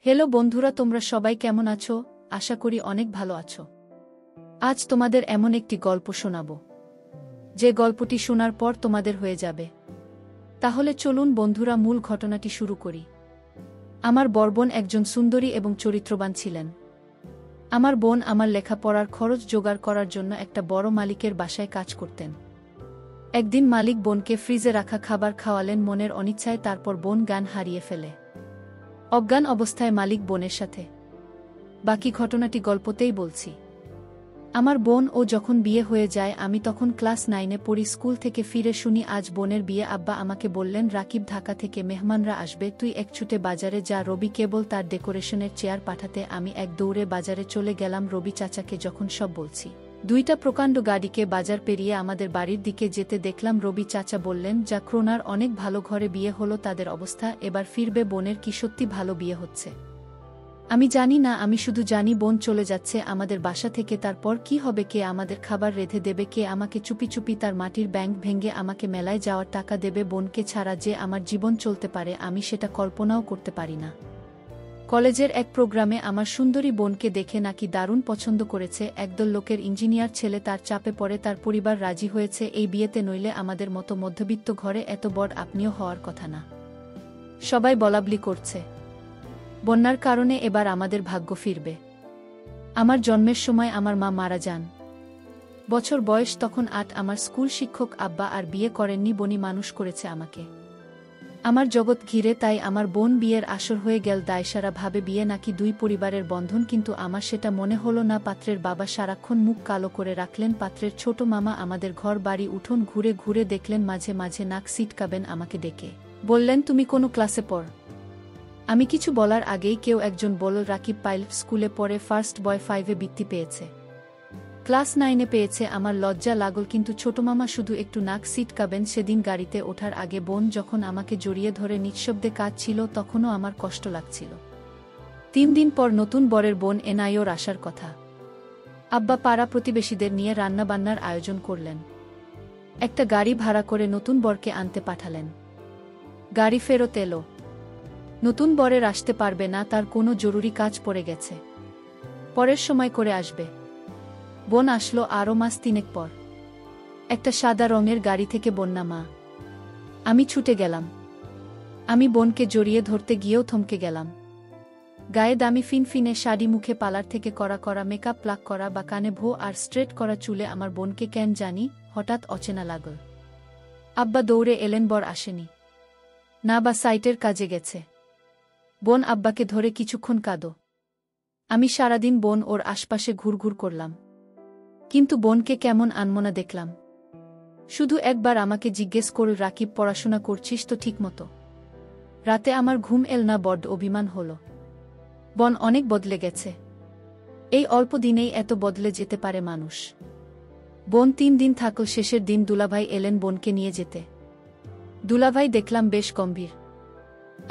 Hello বন্ধুরা, তোমরা সবাই কেমন আছো? আশা করি অনেক ভালো আছো। আজ তোমাদের এমন একটি গল্প শোনাবো যে গল্পটি শোনার পর তোমাদের হয়ে যাবে। তাহলে চলুন বন্ধুরা, মূল ঘটনাটি শুরু করি। আমার বড় বোন একজন সুন্দরী এবং চরিত্রবান ছিলেন। আমার বোন আমার লেখাপড়ার খরচ জোগাড় করার জন্য একটা বড় মালিকের বাসায় কাজ করতেন। একদিন মালিক বোনকে ফ্রিজে রাখা খাবার খাওয়ালেন মনের অনিচ্ছায়, তারপর বোন জ্ঞান হারিয়ে ফেলে। অজ্ঞান অবস্থায় মালিক বোনের সাথে। বাকি ঘটনাটি গল্পতেই বলছি। আমার বোন ও যখন বিয়ে হয়ে যায়, আমি তখন ক্লাস 9-এ পড়ি। স্কুল থেকে ফিরে শুনি আজ বোনের বিয়ে। আব্বা আমাকে বললেন, রাকিব, ঢাকা থেকে মেহমানরা আসবে, তুই এক ছুটে বাজারে যা। রবি কেবল তার ডেকোরেশনের চেয়ার পাঠাতে আমি এক দৌড়ে বাজারে চলে গেলাম। রবি চাচাকে যখন সব বলছি, দুইটা প্রকাণ্ড গাড়িকে বাজার পেরিয়ে আমাদের বাড়ির দিকে যেতে দেখলাম। রবি চাচা বললেন, যা ক্রোনার অনেক ভালো ঘরে বিয়ে হলো তাদের অবস্থা, এবার ফিরবে। বোনের কি সত্যি ভালো বিয়ে হচ্ছে? আমি জানি না, আমি শুধু জানি বোন চলে যাচ্ছে আমাদের বাসা থেকে। তারপর কি হবে? কে আমাদের খাবার রেঁধে দেবে? কে আমাকে চুপি চুপি তার মাটির ব্যাংক ভেঙে আমাকে মেলায় যাওয়ার টাকা দেবে? বোনকে ছাড়া যে আমার জীবন চলতে পারে আমি সেটা কল্পনাও করতে পারি না। কলেজের এক প্রোগ্রামে আমার সুন্দরী বোনকে দেখে নাকি দারুণ পছন্দ করেছে একদল লোকের ইঞ্জিনিয়ার ছেলে। তার চাপে পড়ে তার পরিবার রাজি হয়েছে এই বিয়েতে, নইলে আমাদের মতো মধ্যবিত্ত ঘরে এত বড় আপনিও হওয়ার কথা না। সবাই বলাবলি করছে বন্যার কারণে এবার আমাদের ভাগ্য ফিরবে। আমার জন্মের সময় আমার মা মারা যান। বছর বয়স তখন 8। আমার স্কুল শিক্ষক আব্বা আর বিয়ে করেননি, বনি মানুষ করেছে আমাকে। আমার জগৎ ঘিরে, তাই আমার বোন বিয়ের আসর হয়ে গেল। দায়সারা ভাবে বিয়ে নাকি দুই পরিবারের বন্ধন, কিন্তু আমার সেটা মনে হলো না। পাত্রের বাবা সারাক্ষণ মুখ কালো করে রাখলেন। পাত্রের ছোট মামা আমাদের ঘর বাড়ি উঠোন ঘুরে ঘুরে দেখলেন, মাঝে মাঝে নাক সিটকাবেন আমাকে ডেকে বললেন, তুমি কোনো ক্লাসে পড়? আমি কিছু বলার আগেই কেউ একজন বলল, রাকিব পাইলট স্কুলে পড়ে, ফার্স্ট বয় 5-এ বৃত্তি পেয়েছে, ক্লাস 9-এ পেয়েছে। আমার লজ্জা লাগল, কিন্তু ছোট মামা শুধু একটু নাক সিটকাবেন। সেদিন গাড়িতে ওঠার আগে বোন যখন আমাকে জড়িয়ে ধরে নিঃশব্দে কাঁদছিল, তখনও আমার কষ্ট লাগছিল। 3 দিন পর নতুন বরের বোন এনআইওর আসার কথা। আব্বা পাড়া প্রতিবেশীদের নিয়ে রান্নাবান্নার আয়োজন করলেন। একটা গাড়ি ভাড়া করে নতুন বরকে আনতে পাঠালেন। গাড়ি ফেরত এলো। নতুন বরের আসতে পারবে না, তার কোনো জরুরি কাজ পড়ে গেছে, পরের সময় করে আসবে। বোন আসলো আরও মাস 3 পর। একটা সাদা রঙের গাড়ি থেকে বন্যা মা। আমি ছুটে গেলাম। আমি বোনকে জড়িয়ে ধরতে গিয়েও থমকে গেলাম। গায়ে দামি ফিনফিনে শাড়ি, মুখে পার্লার থেকে করা করা মেকআপ, প্লাক করা বা কানে ভো আর স্ট্রেট করা চুলে আমার বোনকে কেন জানি হঠাৎ অচেনা লাগল। আব্বা দৌড়ে এলেন, বর আসেনি না, বা সাইটের কাজে গেছে। বোন আব্বাকে ধরে কিছুক্ষণ কাঁদো। আমি সারাদিন বোন ওর আশপাশে ঘুরঘুর করলাম, কিন্তু বোনকে কেমন আনমনা দেখলাম। শুধু একবার আমাকে জিজ্ঞেস করল, রাকিব, পড়াশোনা করছিস তো ঠিকমতো? রাতে আমার ঘুম এল না, বড্ড অভিমান হলো। বোন অনেক বদলে গেছে। এই অল্প দিনেই এত বদলে যেতে পারে মানুষ। বোন 3 দিন থাকল। শেষের দিন দুলাভাই এলেন বোনকে নিয়ে যেতে। দুলাভাই দেখলাম বেশ গম্ভীর।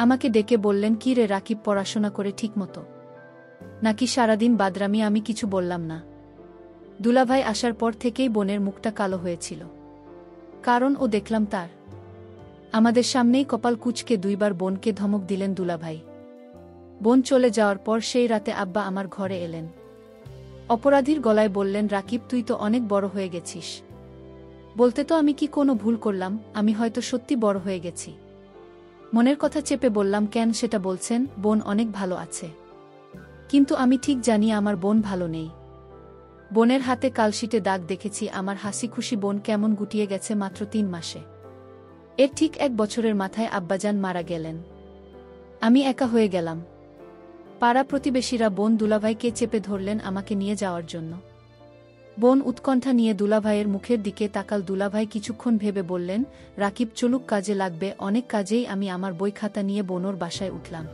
আমাকে ডেকে বললেন, কি রে রাকিব, পড়াশোনা করে ঠিকমতো নাকি সারাদিন বাদরামি? আমি কিছু বললাম না। দুলাভাই আসার পর থেকেই বোনের মুখটা কালো হয়েছিল, কারণ ও দেখলাম তার আমাদের সামনেই কপাল কুঁচকে 2 বার বোনকে ধমক দিলেন দুলাভাই। বোন চলে যাওয়ার পর সেই রাতে আব্বা আমার ঘরে এলেন। অপরাধীর গলায় বললেন, রাকিব, তুই তো অনেক বড় হয়ে গেছিস। বলতে তো আমি কি কোনো ভুল করলাম? আমি হয়তো সত্যি বড় হয়ে গেছি। মনের কথা চেপে বললাম, কেন সেটা বলছেন? বোন অনেক ভালো আছে। কিন্তু আমি ঠিক জানি আমার বোন ভালো নেই। বোনের হাতে কালশিটে দাগ দেখেছি। আমার হাসি খুশি বোন কেমন গুটিয়ে গেছে মাত্র 3 মাসে। এর ঠিক 1 বছরের মাথায় আব্বাজান মারা গেলেন। আমি একা হয়ে গেলাম। পাড়া প্রতিবেশীরা বোন দুলাভাইকে চেপে ধরলেন আমাকে নিয়ে যাওয়ার জন্য। বোন উৎকণ্ঠা নিয়ে দুলাভাইয়ের মুখের দিকে তাকাল। দুলাভাই কিছুক্ষণ ভেবে বললেন, রাকিব, চলুক, কাজে লাগবে অনেক। কাজেই আমি আমার বই খাতা নিয়ে বোনোর বাসায় উঠলাম।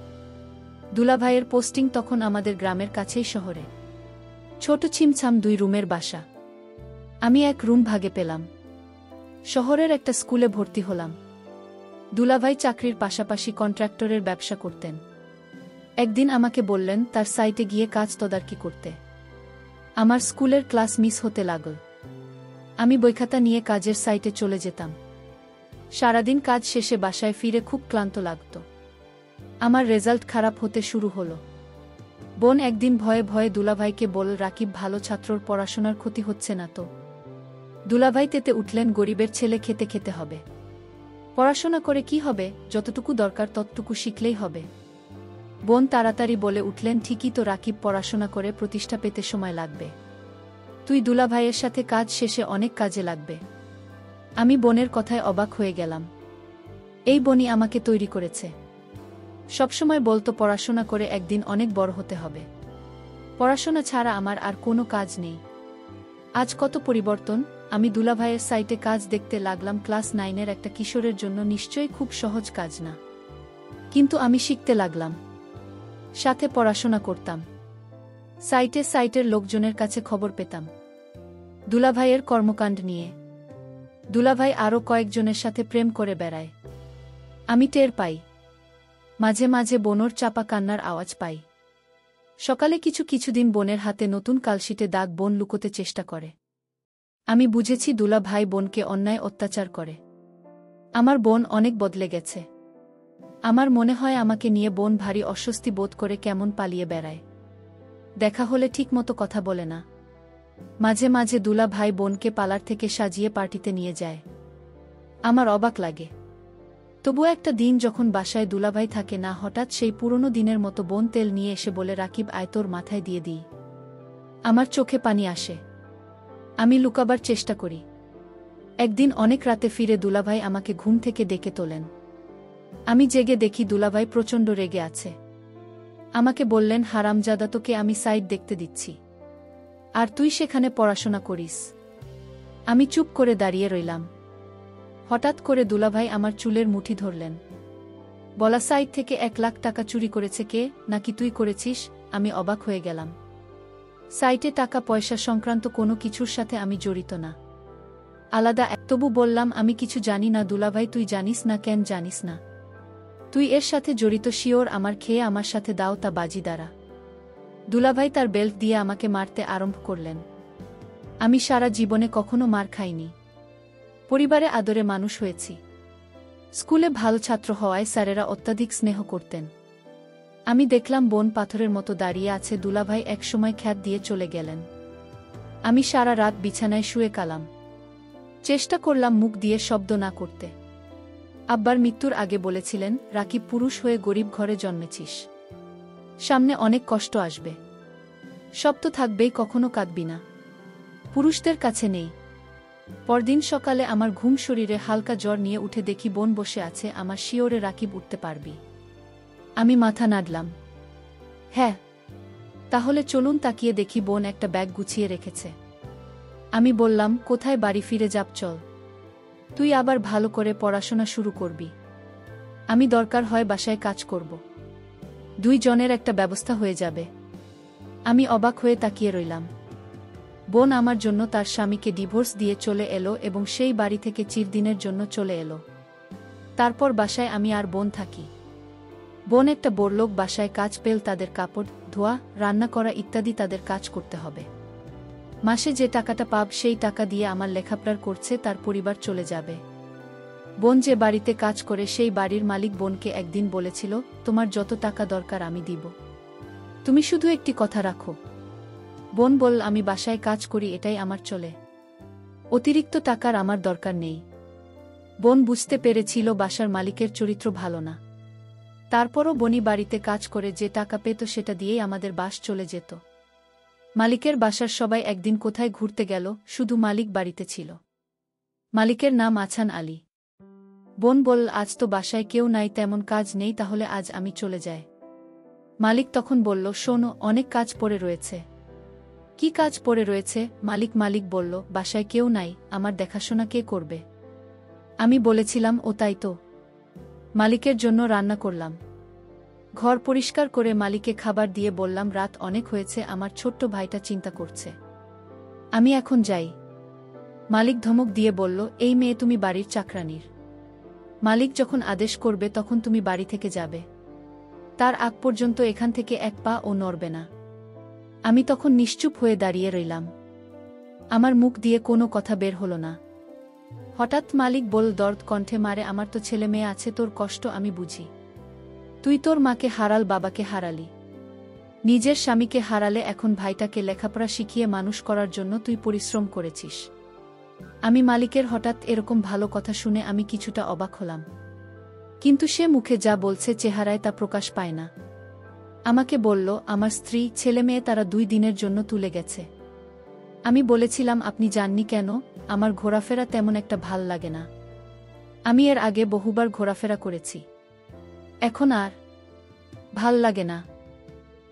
দুলাভাইয়ের পোস্টিং তখন আমাদের গ্রামের কাছেই শহরে। ছোট ছিমছাম 2 রুমের বাসা। আমি এক রুম ভাগে পেলাম। শহরের একটা স্কুলে ভর্তি হলাম। দুলাভাই চাকরির পাশাপাশি কন্ট্রাক্টরের ব্যবসা করতেন। একদিন আমাকে বললেন তার সাইটে গিয়ে কাজ তদারকি করতে। আমার স্কুলের ক্লাস মিস হতে লাগল। আমি বইখাতা নিয়ে কাজের সাইটে চলে যেতাম। সারাদিন কাজ শেষে বাসায় ফিরে খুব ক্লান্ত লাগত। আমার রেজাল্ট খারাপ হতে শুরু হলো। বোন একদিন ভয়ে ভয়ে দুলাভাইকে বলল, রাকিব ভালো ছাত্রর পড়াশোনার ক্ষতি হচ্ছে না তো? দুলাভাই তেতে উঠলেন, গরিবের ছেলে খেতে খেতে হবে। পড়াশোনা করে কি হবে, যতটুকু দরকার ততটুকু শিখলেই হবে। বোন তাড়াতাড়ি বলে উঠলেন, ঠিকই তো রাকিব, পড়াশোনা করে প্রতিষ্ঠা পেতে সময় লাগবে। তুই দুলাভাইয়ের সাথে কাজ শেষে অনেক কাজে লাগবে। আমি বোনের কথায় অবাক হয়ে গেলাম। এই বোনই আমাকে তৈরি করেছে। সবসময় বলতো পড়াশোনা করে একদিন অনেক বড় হতে হবে। পড়াশোনা ছাড়া আমার আর কোনো কাজ নেই। আজ কত পরিবর্তন! আমি দুলাভাইয়ের সাইটে কাজ দেখতে লাগলাম। ক্লাস 9-এর একটা কিশোরের জন্য নিশ্চয়ই খুব সহজ কাজ না, কিন্তু আমি শিখতে লাগলাম, সাথে পড়াশোনা করতাম। সাইটের লোকজনের কাছে খবর পেতাম দুলাভাইয়ের কর্মকাণ্ড নিয়ে। দুলাভাই আরও কয়েকজনের সাথে প্রেম করে বেড়ায়। আমি টের পাই। মাঝে মাঝে বোনর চাপা কান্নার আওয়াজ পাই। সকালে কিছুদিন বোনের হাতে নতুন কালশিটে দাগ বোন লুকোতে চেষ্টা করে। আমি বুঝেছি দুলাভাই বোনকে অন্যায় অত্যাচার করে। আমার বোন অনেক বদলে গেছে। আমার মনে হয় আমাকে নিয়ে বোন ভারী অস্বস্তি বোধ করে কেমন পালিয়ে বেড়ায়। দেখা হলে ঠিকমতো কথা বলে না। মাঝে মাঝে দুলাভাই বোনকে পার্লার থেকে সাজিয়ে পার্টিতে নিয়ে যায়। আমার অবাক লাগে। তবু একটা দিন যখন বাসায় দুলাভাই থাকে না, হঠাৎ সেই পুরনো দিনের মতো বোন তেল নিয়ে এসে বলে, রাকিব আয়, তোর মাথায় দিয়ে দিই। আমার চোখে পানি আসে। আমি লুকাবার চেষ্টা করি। একদিন অনেক রাতে ফিরে দুলাভাই আমাকে ঘুম থেকে ডেকে তোলেন। আমি জেগে দেখি দুলাভাই প্রচণ্ড রেগে আছে। আমাকে বললেন, হারামজাদা, তোকে আমি সাইট দেখতে দিচ্ছি, আর তুই সেখানে পড়াশোনা করিস। আমি চুপ করে দাঁড়িয়ে রইলাম। হঠাৎ করে দুলাভাই আমার চুলের মুঠি ধরলেন। বলা, সাইট থেকে 1 লাখ টাকা চুরি করেছে কে? নাকি তুই করেছিস? আমি অবাক হয়ে গেলাম। সাইটে টাকা পয়সা সংক্রান্ত কোনো কিছুর সাথে আমি জড়িত না। আলাদা। তবু বললাম, আমি কিছু জানি না। দুলাভাই, তুই জানিস না? কেন জানিস না? তুই এর সাথে জড়িত শিওর? আমার খেয়ে আমার সাথে দাও তা বাজি দ্বারা। দুলাভাই তার বেল্ট দিয়ে আমাকে মারতে আরম্ভ করলেন। আমি সারা জীবনে কখনো মার খাইনি। পরিবারে আদরে মানুষ হয়েছি। স্কুলে ভালো ছাত্র হওয়ায় স্যারেরা অত্যাধিক স্নেহ করতেন। আমি দেখলাম বোন পাথরের মতো দাঁড়িয়ে আছে। দুলাভাই একসময় খ্যাত দিয়ে চলে গেলেন। আমি সারা রাত বিছানায় শুয়ে কালাম। চেষ্টা করলাম মুখ দিয়ে শব্দ না করতে। আব্বার মৃত্যুর আগে বলেছিলেন, রাকিব, পুরুষ হয়ে গরিব ঘরে জন্মেছিস, সামনে অনেক কষ্ট আসবে, সব তো থাকবেই, কখনো কাঁদবি না, পুরুষদের কাছে নেই। পরদিন সকালে আমার ঘুম শরীরে হালকা জ্বর নিয়ে উঠে দেখি বোন বসে আছে। আমার শিওরে, রাকিব, উঠতে পারবি? আমি মাথা নাড়লাম। হ্যাঁ। তাহলে চলুন। তাকিয়ে দেখি বোন একটা ব্যাগ গুছিয়ে রেখেছে। আমি বললাম, কোথায়? বাড়ি ফিরে যাব, চল। তুই আবার ভালো করে পড়াশোনা শুরু করবি। আমি দরকার হয় বাসায় কাজ করব। 2 জনের একটা ব্যবস্থা হয়ে যাবে। আমি অবাক হয়ে তাকিয়ে রইলাম। বোন আমার জন্য তার স্বামীকে ডিভোর্স দিয়ে চলে এলো এবং সেই বাড়ি থেকে চিরদিনের জন্য চলে এলো। তারপর বাসায় আমি আর বোন থাকি। বোন একটা বড়লোক বাসায় কাজ পেল। তাদের কাপড় ধোয়া, রান্না করা ইত্যাদি তাদের কাজ করতে হবে। মাসে যে টাকাটা পাব সেই টাকা দিয়ে আমার লেখাপড়ার করছে, তার পরিবার চলে যাবে। বোন যে বাড়িতে কাজ করে সেই বাড়ির মালিক বোনকে একদিন বলেছিল, তোমার যত টাকা দরকার আমি দিব, তুমি শুধু একটি কথা রাখো। বোন বলল, আমি বাসায় কাজ করি, এটাই আমার চলে, অতিরিক্ত টাকার আমার দরকার নেই। বোন বুঝতে পেরেছিল বাসার মালিকের চরিত্র ভালো না। তারপরও বনি বাড়িতে কাজ করে যে টাকা পেত সেটা দিয়েই আমাদের বাস চলে যেত। মালিকের বাসার সবাই একদিন কোথায় ঘুরতে গেল, শুধু মালিক বাড়িতে ছিল। মালিকের নাম আছান আলী। বোন বলল, আজ তো বাসায় কেউ নাই, তেমন কাজ নেই, তাহলে আজ আমি চলে যাই। মালিক তখন বলল, শোনো, অনেক কাজ পড়ে রয়েছে। কি কাজ পড়ে রয়েছে? মালিক বলল, বাসায় কেউ নাই, আমার দেখাশোনা কে করবে? আমি বলেছিলাম, ও তাই তো। মালিকের জন্য রান্না করলাম, ঘর পরিষ্কার করে মালিককে খাবার দিয়ে বললাম, রাত অনেক হয়েছে, আমার ছোট্ট ভাইটা চিন্তা করছে, আমি এখন যাই। মালিক ধমক দিয়ে বলল, এই মেয়ে তুমি বাড়ির চাকরানির। মালিক যখন আদেশ করবে তখন তুমি বাড়ি থেকে যাবে, তার আগ পর্যন্ত এখান থেকে 1 পা ও নড়বে না। আমি তখন নিশ্চুপ হয়ে দাঁড়িয়ে রইলাম। আমার মুখ দিয়ে কোনো কথা বের হলো না। হঠাৎ মালিক বলল দর্দ কণ্ঠে, মারে, আমার তো ছেলে মেয়ে আছে, তোর কষ্ট আমি বুঝি। তুই তোর মাকে হারাল, বাবাকে হারালি, নিজের স্বামীকে হারালে, এখন ভাইটাকে লেখাপড়া শিখিয়ে মানুষ করার জন্য তুই পরিশ্রম করেছিস। আমি মালিকের হঠাৎ এরকম ভালো কথা শুনে আমি কিছুটা অবাক হলাম। কিন্তু সে মুখে যা বলছে চেহারায় তা প্রকাশ পায় না। আমাকে বলল, আমার স্ত্রী, ছেলেমেয়ে তারা 2 দিনের জন্য তুলে গেছে। আমি বলেছিলাম, আপনি যাননি কেন? আমার ঘোরাফেরা তেমন একটা ভাল লাগে না। আমি এর আগে বহুবার ঘোরাফেরা করেছি, এখন আর ভাল লাগে না।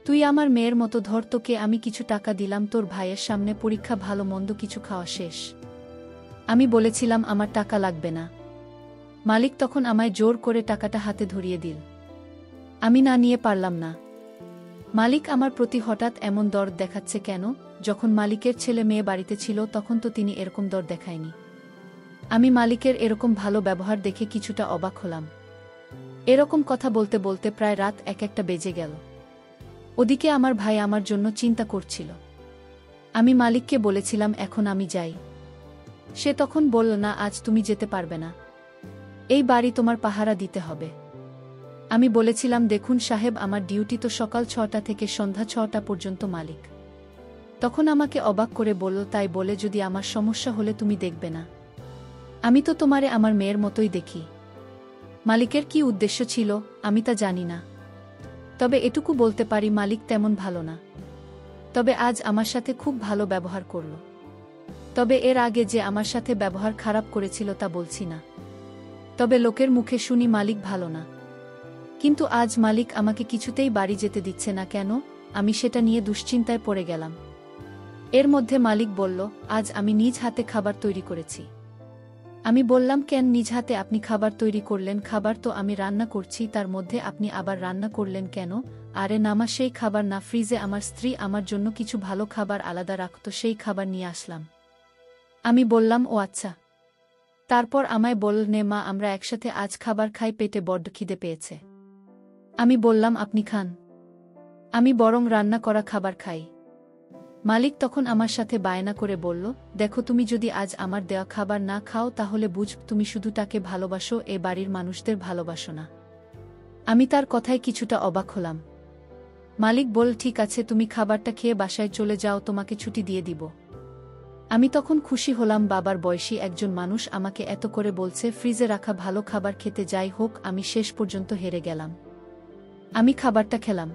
তুই আমার মেয়ের মতো, ধর তোকে আমি কিছু টাকা দিলাম তোর ভাইয়ের সামনে, পরীক্ষা ভালো মন্দ কিছু খাওয়া শেষ। আমি বলেছিলাম আমার টাকা লাগবে না। মালিক তখন আমায় জোর করে টাকাটা হাতে ধরিয়ে দিল। আমি না নিয়ে পারলাম না। মালিক আমার প্রতি হঠাৎ এমন দরদ দেখাচ্ছে কেন? যখন মালিকের ছেলে মেয়ে বাড়িতে ছিল তখন তো তিনি এরকম দরদ দেখায়নি। আমি মালিকের এরকম ভালো ব্যবহার দেখে কিছুটা অবাক হলাম। এরকম কথা বলতে বলতে প্রায় রাত 1-1টা বেজে গেল। ওদিকে আমার ভাই আমার জন্য চিন্তা করছিল। আমি মালিককে বলেছিলাম, এখন আমি যাই। সে তখন বলল, না, আজ তুমি যেতে পারবে না, এই বাড়ি তোমার পাহারা দিতে হবে। আমি বলেছিলাম, দেখুন সাহেব, আমার ডিউটি তো সকাল 6টা থেকে সন্ধ্যা 6টা পর্যন্ত। মালিক তখন আমাকে অবাক করে বলল, তাই বলে যদি আমার সমস্যা হলে তুমি দেখবে না? আমি তো তোমারে আমার মেয়ের মতোই দেখি। মালিকের কি উদ্দেশ্য ছিল আমি তা জানি না, তবে এটুকু বলতে পারি মালিক তেমন ভালো না। তবে আজ আমার সাথে খুব ভালো ব্যবহার করল। তবে এর আগে যে আমার সাথে ব্যবহার খারাপ করেছিল তা বলছি না, তবে লোকের মুখে শুনি মালিক ভালো না। কিন্তু আজ মালিক আমাকে কিছুতেই বাড়ি যেতে দিচ্ছে না কেন? আমি সেটা নিয়ে দুশ্চিন্তায় পড়ে গেলাম। এর মধ্যে মালিক বলল, আজ আমি নিজ হাতে খাবার তৈরি করেছি। আমি বললাম, কেন নিজ হাতে আপনি খাবার তৈরি করলেন? খাবার তো আমি রান্না করছি, তার মধ্যে আপনি আবার রান্না করলেন কেন? আরে নামা, সেই খাবার না, ফ্রিজে আমার স্ত্রী আমার জন্য কিছু ভালো খাবার আলাদা রাখত, সেই খাবার নিয়ে আসলাম। আমি বললাম, ও আচ্ছা। তারপর আমায় বলল, নে মা, আমরা একসাথে আজ খাবার খাই, পেটে বড্ড খিদে পেয়েছে। আমি বললাম, আপনি খান, আমি বরং রান্না করা খাবার খাই। মালিক তখন আমার সাথে বায়না করে বলল, দেখো, তুমি যদি আজ আমার দেওয়া খাবার না খাও তাহলে বুঝ তুমি শুধু তাকে ভালোবাসো, এ বাড়ির মানুষদের ভালোবাসো না। আমি তার কথায় কিছুটা অবাক হলাম। মালিক বল, ঠিক আছে, তুমি খাবারটা খেয়ে বাসায় চলে যাও, তোমাকে ছুটি দিয়ে দিব। আমি তখন খুশি হলাম, বাবার বয়সী একজন মানুষ আমাকে এত করে বলছে, ফ্রিজে রাখা ভালো খাবার খেতে। যাই হোক, আমি শেষ পর্যন্ত হেরে গেলাম। আমি খাবারটা খেলাম,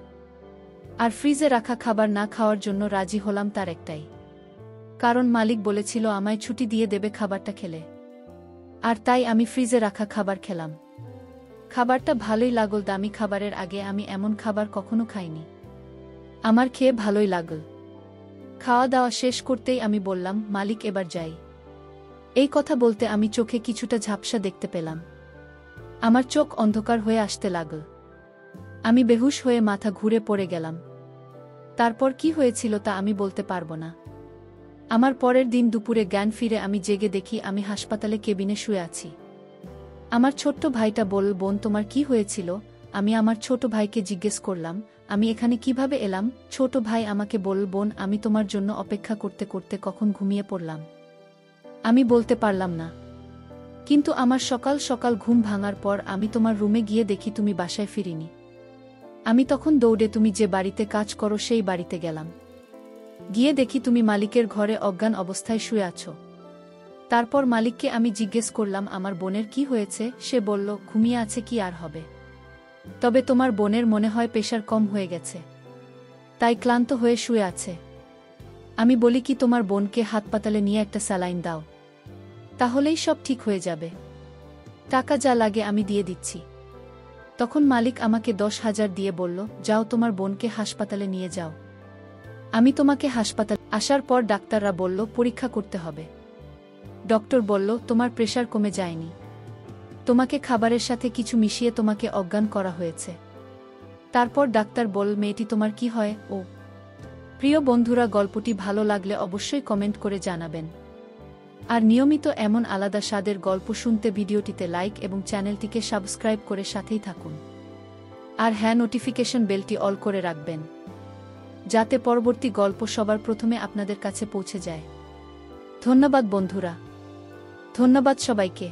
আর ফ্রিজে রাখা খাবার না খাওয়ার জন্য রাজি হলাম তার একটাই কারণ, মালিক বলেছিল আমায় ছুটি দিয়ে দেবে খাবারটা খেলে। আর তাই আমি ফ্রিজে রাখা খাবার খেলাম। খাবারটা ভালোই লাগল, দামি খাবারের আগে আমি এমন খাবার কখনো খাইনি। আমার খেয়ে ভালোই লাগল। খাওয়া দাওয়া শেষ করতেই আমি বললাম, মালিক, এবার যাই। এই কথা বলতে আমি চোখে কিছুটা ঝাপসা দেখতে পেলাম। আমার চোখ অন্ধকার হয়ে আসতে লাগল। আমি বেহুশ হয়ে মাথা ঘুরে পড়ে গেলাম। তারপর কি হয়েছিল তা আমি বলতে পারবো না। আমার পরের দিন দুপুরে জ্ঞান ফিরে আমি জেগে দেখি আমি হাসপাতালে কেবিনে শুয়ে আছি। আমার ছোট্ট ভাইটা বলল, বোন, তোমার কি হয়েছিল? আমি আমার ছোট ভাইকে জিজ্ঞেস করলাম, আমি এখানে কিভাবে এলাম? ছোট ভাই আমাকে বলল, বোন, আমি তোমার জন্য অপেক্ষা করতে করতে কখন ঘুমিয়ে পড়লাম। আমি বলতে পারলাম না। কিন্তু আমার সকাল সকাল ঘুম ভাঙার পর আমি তোমার রুমে গিয়ে দেখি তুমি বাসায় ফিরিনি। আমি তখন দৌড়ে তুমি যে বাড়িতে কাজ করো সেই বাড়িতে গেলাম। গিয়ে দেখি তুমি মালিকের ঘরে অজ্ঞান অবস্থায় শুয়ে আছো। তারপর মালিককে আমি জিজ্ঞেস করলাম, আমার বোনের কি হয়েছে? সে বলল, ঘুমিয়ে আছে, কি আর হবে। তবে তোমার বোনের মনে হয় প্রেশার কম হয়ে গেছে, তাই ক্লান্ত হয়ে শুয়ে আছে। আমি বলি কি, তোমার বোনকে হাসপাতালে নিয়ে একটা স্যালাইন দাও, তাহলেই সব ঠিক হয়ে যাবে। টাকা যা লাগে আমি দিয়ে দিচ্ছি। তখন মালিক আমাকে 10,000 দিয়ে বলল, যাও তোমার বোনকে হাসপাতালে নিয়ে যাও। আমি তোমাকে হাসপাতালে আসার পর ডাক্তাররা বলল পরীক্ষা করতে হবে। ডক্টর বলল, তোমার প্রেশার কমে যায়নি, তোমাকে খাবারের সাথে কিছু মিশিয়ে তোমাকে অজ্ঞান করা হয়েছে। তারপর ডাক্তার বলল, মেয়েটি তোমার কি হয়? ও প্রিয় বন্ধুরা, গল্পটি ভালো লাগলে অবশ্যই কমেন্ট করে জানাবেন। আর নিয়মিত এমন আলাদা স্বাদের গল্প শুনতে ভিডিওটিতে লাইক এবং চ্যানেলটিকে সাবস্ক্রাইব করে সাথেই থাকুন। আর হ্যাঁ, নোটিফিকেশন বেলটি অল করে রাখবেন, যাতে পরবর্তী গল্প সবার প্রথমে আপনাদের কাছে পৌঁছে যায়। ধন্যবাদ বন্ধুরা, ধন্যবাদ সবাইকে।